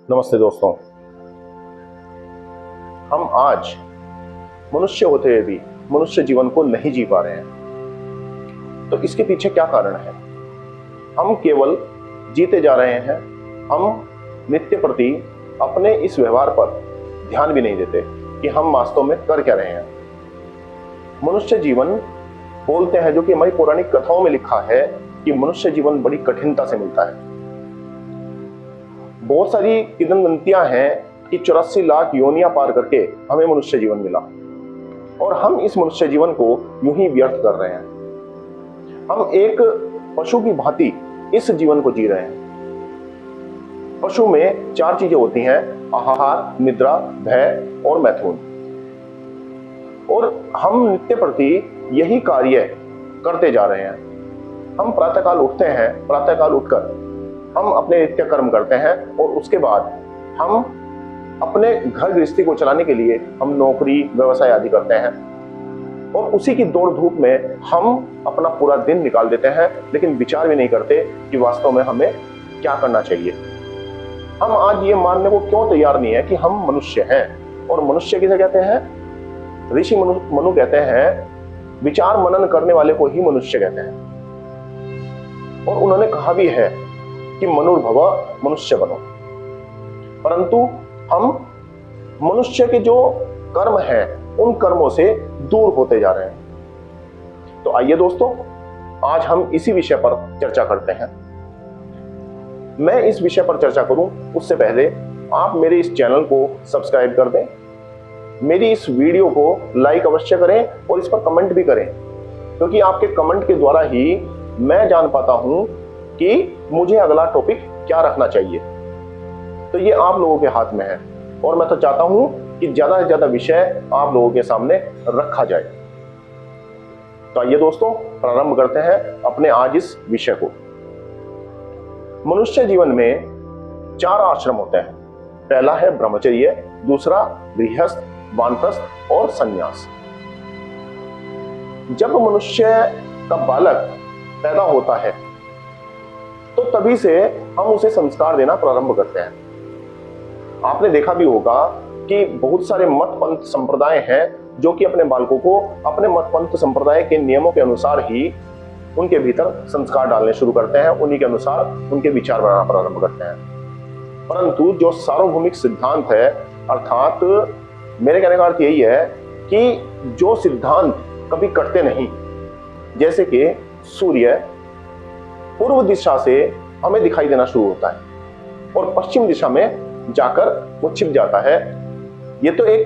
नमस्ते दोस्तों। हम आज मनुष्य होते हुए भी मनुष्य जीवन को नहीं जी पा रहे हैं। तो इसके पीछे क्या कारण है? हम केवल जीते जा रहे हैं। हम नित्य प्रति अपने इस व्यवहार पर ध्यान भी नहीं देते कि हम वास्तव में कर क्या रहे हैं। मनुष्य जीवन बोलते हैं, जो कि हमारी पौराणिक कथाओं में लिखा है कि मनुष्य जीवन बड़ी कठिनता से मिलता है। बहुत सारी किंवदंतियां हैं कि 84 लाख योनियां पार करके हमें मनुष्य जीवन मिला और हम इस मनुष्य जीवन को यूं ही व्यर्थ कर रहे हैं। हम एक पशु की भांति इस जीवन को जी रहे हैं। पशु में 4 चीजें होती हैं: आहार, निद्रा, भय और मैथुन। और हम नित्य प्रति यही कार्य करते जा रहे हैं। हम प्रातःकाल उठते हैं, प्रातःकाल उठकर हम अपने नित्य कर्म करते हैं और उसके बाद हम अपने घर गृहस्थी को चलाने के लिए हम नौकरी, व्यवसाय आदि करते हैं और उसी की दौड़ धूप में हम अपना पूरा दिन निकाल देते हैं, लेकिन विचार भी नहीं करते कि वास्तव में हमें क्या करना चाहिए। हम आज ये मानने को क्यों तैयार नहीं है कि हम मनुष्य हैं। और मनुष्य किसे कहते हैं? ऋषि मनु कहते हैं, विचार मनन करने वाले को ही मनुष्य कहते हैं। और उन्होंने कहा भी है कि मनुर्भव, मनुष्य बनो। परंतु हम मनुष्य के जो कर्म हैं उन कर्मों से दूर होते जा रहे हैं। तो आइए दोस्तों, आज हम इसी विषय पर चर्चा करते हैं। मैं इस विषय पर चर्चा करूं उससे पहले आप मेरे इस चैनल को सब्सक्राइब कर दें, मेरी इस वीडियो को लाइक अवश्य करें और इस पर कमेंट भी करें, क्योंकि आपके कमेंट के द्वारा ही मैं जान पाता हूं कि मुझे अगला टॉपिक क्या रखना चाहिए। तो ये आप लोगों के हाथ में है और मैं तो चाहता हूं कि ज्यादा से ज्यादा विषय आप लोगों के सामने रखा जाए। तो आइए दोस्तों, प्रारंभ करते हैं अपने आज इस विषय को। मनुष्य जीवन में 4 आश्रम होते हैं। पहला है ब्रह्मचर्य, दूसरा गृहस्थ, वानप्रस्थ और संन्यास। जब मनुष्य का बालक पैदा होता है तो तभी से हम उसे संस्कार देना प्रारंभ करते हैं। आपने देखा भी होगा कि बहुत सारे मत पंथ संप्रदाय हैं जो कि अपने बालकों को अपने मत पंथ संप्रदाय के नियमों के अनुसार ही उनके भीतर संस्कार डालने शुरू करते हैं, उन्हीं के अनुसार उनके विचार बनाना प्रारंभ करते हैं। परंतु जो सार्वभौमिक सिद्धांत है, अर्थात मेरे कहने का अर्थ यही है कि जो सिद्धांत कभी कटते नहीं, जैसे कि सूर्य पूर्व दिशा से हमें दिखाई देना शुरू होता है और पश्चिम दिशा में जाकर वो छिप जाता है। ये तो एक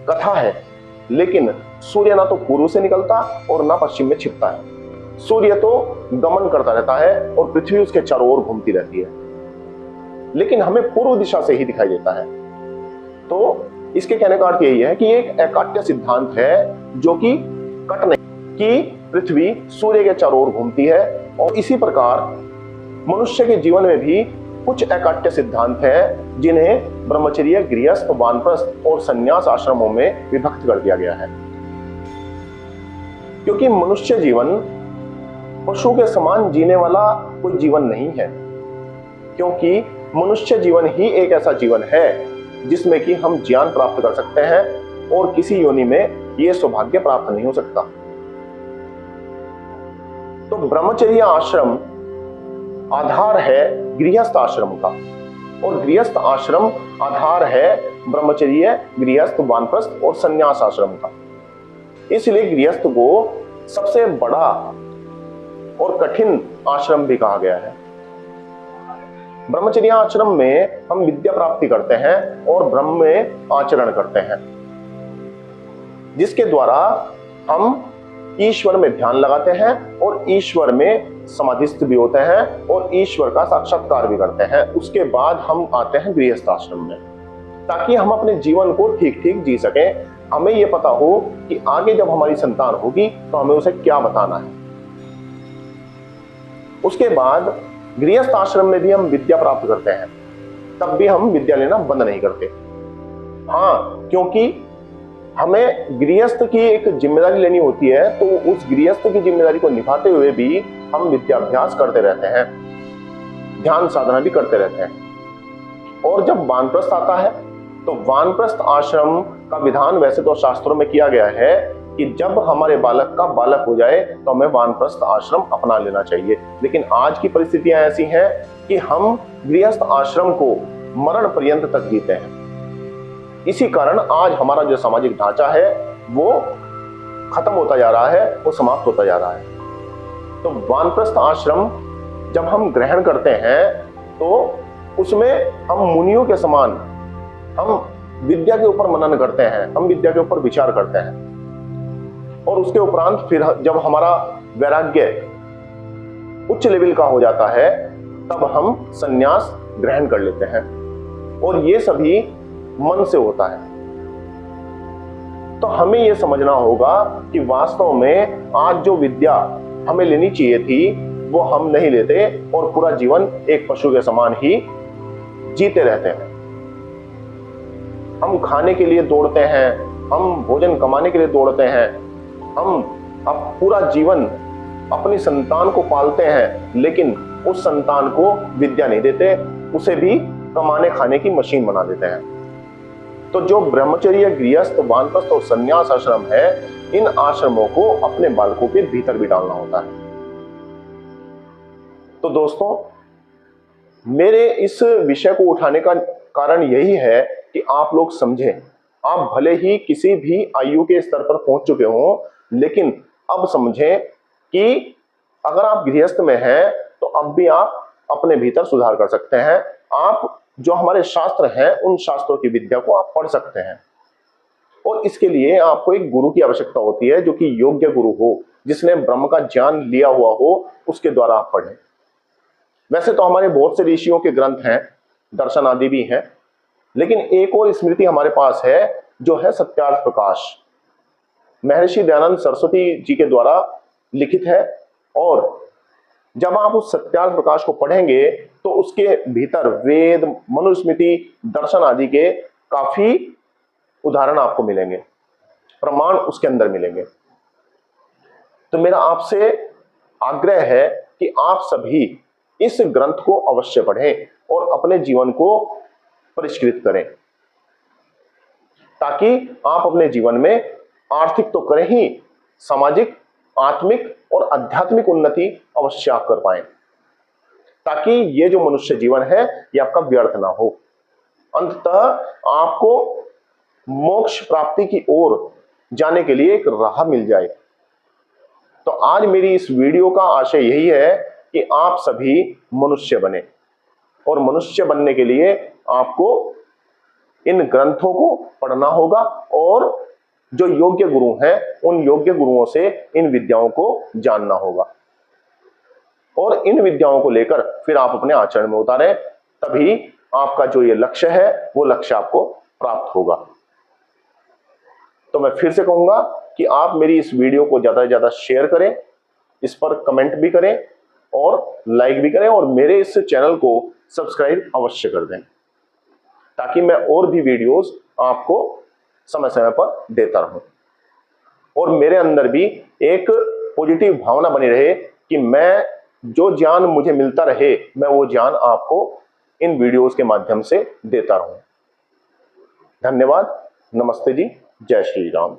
कथा है, लेकिन सूर्य ना तो पूर्व से निकलता और ना पश्चिम में छिपता है। सूर्य तो गमन करता रहता है और पृथ्वी उसके चारों ओर घूमती रहती है, लेकिन हमें पूर्व दिशा से ही दिखाई देता है। तो इसके कहने का अर्थ यही है कि एक एकाट्य सिद्धांत है जो कि कट नहीं, कि पृथ्वी सूर्य के चारों ओर घूमती है। और इसी प्रकार मनुष्य के जीवन में भी कुछ एकाट्य सिद्धांत हैं जिन्हें ब्रह्मचर्य, गृहस्थ, वानप्रस्थ और संन्यास आश्रमों में विभक्त कर दिया गया है। क्योंकि मनुष्य जीवन पशु के समान जीने वाला कोई जीवन नहीं है, क्योंकि मनुष्य जीवन ही एक ऐसा जीवन है जिसमें कि हम ज्ञान प्राप्त कर सकते हैं और किसी योनि में यह सौभाग्य प्राप्त नहीं हो सकता। तो ब्रह्मचर्य आश्रम आधार है गृहस्थ आश्रम का और गृहस्थ आश्रम आधार है ब्रह्मचर्य, गृहस्थ, वानप्रस्थ और संन्यास आश्रम का। इसलिए गृहस्थ को सबसे बड़ा और कठिन आश्रम भी कहा गया है। ब्रह्मचर्य आश्रम में हम विद्या प्राप्ति करते हैं और ब्रह्म में आचरण करते हैं, जिसके द्वारा हम ईश्वर में ध्यान लगाते हैं और ईश्वर में समाधिस्थ भी होते हैं और ईश्वर का साक्षात्कार भी करते हैं। उसके बाद हम आते हैं गृहस्थ आश्रम में, ताकि हम अपने जीवन को ठीक ठीक जी सकें। हमें यह पता हो कि आगे जब हमारी संतान होगी तो हमें उसे क्या बताना है। उसके बाद गृहस्थ आश्रम में भी हम विद्या प्राप्त करते हैं, तब भी हम विद्या लेना बंद नहीं करते। हाँ, क्योंकि हमें गृहस्थ की एक जिम्मेदारी लेनी होती है, तो उस गृहस्थ की जिम्मेदारी को निभाते हुए भी हम विद्याभ्यास करते रहते हैं, ध्यान साधना भी करते रहते हैं। और जब वानप्रस्थ आता है तो वानप्रस्थ आश्रम का विधान वैसे तो शास्त्रों में किया गया है कि जब हमारे बालक का बालक हो जाए तो हमें वानप्रस्थ आश्रम अपना लेना चाहिए। लेकिन आज की परिस्थितियां ऐसी हैं कि हम गृहस्थ आश्रम को मरण पर्यंत तक जीते हैं। इसी कारण आज हमारा जो सामाजिक ढांचा है वो खत्म होता जा रहा है, वो समाप्त होता जा रहा है। तो वानप्रस्थ आश्रम जब हम ग्रहण करते हैं तो उसमें हम मुनियों के समान हम विद्या के ऊपर मनन करते हैं, हम विद्या के ऊपर विचार करते हैं, और उसके उपरांत फिर जब हमारा वैराग्य उच्च लेवल का हो जाता है तब हम संन्यास ग्रहण कर लेते हैं, और ये सभी मन से होता है। तो हमें यह समझना होगा कि वास्तव में आज जो विद्या हमें लेनी चाहिए थी वो हम नहीं लेते और पूरा जीवन एक पशु के समान ही जीते रहते हैं। हम खाने के लिए दौड़ते हैं, हम भोजन कमाने के लिए दौड़ते हैं, हम अब पूरा जीवन अपनी संतान को पालते हैं, लेकिन उस संतान को विद्या नहीं देते, उसे भी कमाने खाने की मशीन बना देते हैं। तो जो ब्रह्मचर्य, गृहस्थ, वानप्रस्थ और संन्यास आश्रम है, इन आश्रमों को अपने बालकों के भीतर भी डालना होता है। तो दोस्तों, मेरे इस विषय को उठाने का कारण यही है कि आप लोग समझें। आप भले ही किसी भी आयु के स्तर पर पहुंच चुके हों, लेकिन अब समझें कि अगर आप गृहस्थ में हैं तो अब भी आप अपने भीतर सुधार कर सकते हैं। आप जो हमारे शास्त्र हैं उन शास्त्रों की विद्या को आप पढ़ सकते हैं, और इसके लिए आपको एक गुरु की आवश्यकता होती है जो कि योग्य गुरु हो, जिसने ब्रह्म का ज्ञान लिया हुआ हो, उसके द्वारा आप पढ़ें। वैसे तो हमारे बहुत से ऋषियों के ग्रंथ हैं, दर्शन आदि भी हैं, लेकिन एक और स्मृति हमारे पास है जो है सत्यार्थ प्रकाश, महर्षि दयानंद सरस्वती जी के द्वारा लिखित है। और जब आप उस सत्यार्थ प्रकाश को पढ़ेंगे तो उसके भीतर वेद, मनुस्मृति, दर्शन आदि के काफी उदाहरण आपको मिलेंगे, प्रमाण उसके अंदर मिलेंगे। तो मेरा आपसे आग्रह है कि आप सभी इस ग्रंथ को अवश्य पढ़ें और अपने जीवन को परिष्कृत करें, ताकि आप अपने जीवन में आर्थिक तो करें ही, सामाजिक, आत्मिक और आध्यात्मिक उन्नति अवश्य आप कर पाएं, ताकि ये जो मनुष्य जीवन है ये आपका व्यर्थ ना हो। अंततः आपको मोक्ष प्राप्ति की ओर जाने के लिए एक राह मिल जाए। तो आज मेरी इस वीडियो का आशय यही है कि आप सभी मनुष्य बने, और मनुष्य बनने के लिए आपको इन ग्रंथों को पढ़ना होगा, और जो योग्य गुरु हैं उन योग्य गुरुओं से इन विद्याओं को जानना होगा, और इन विद्याओं को लेकर फिर आप अपने आचरण में उतारें। तभी आपका जो ये लक्ष्य है वो लक्ष्य आपको प्राप्त होगा। तो मैं फिर से कहूंगा कि आप मेरी इस वीडियो को ज्यादा से ज्यादा शेयर करें, इस पर कमेंट भी करें और लाइक भी करें, और मेरे इस चैनल को सब्सक्राइब अवश्य कर दें, ताकि मैं और भी वीडियोस आपको समय समय पर देता रहूं, और मेरे अंदर भी एक पॉजिटिव भावना बनी रहे कि मैं जो ज्ञान मुझे मिलता रहे, मैं वो ज्ञान आपको इन वीडियोस के माध्यम से देता रहूं। धन्यवाद। नमस्ते जी। जय श्री राम।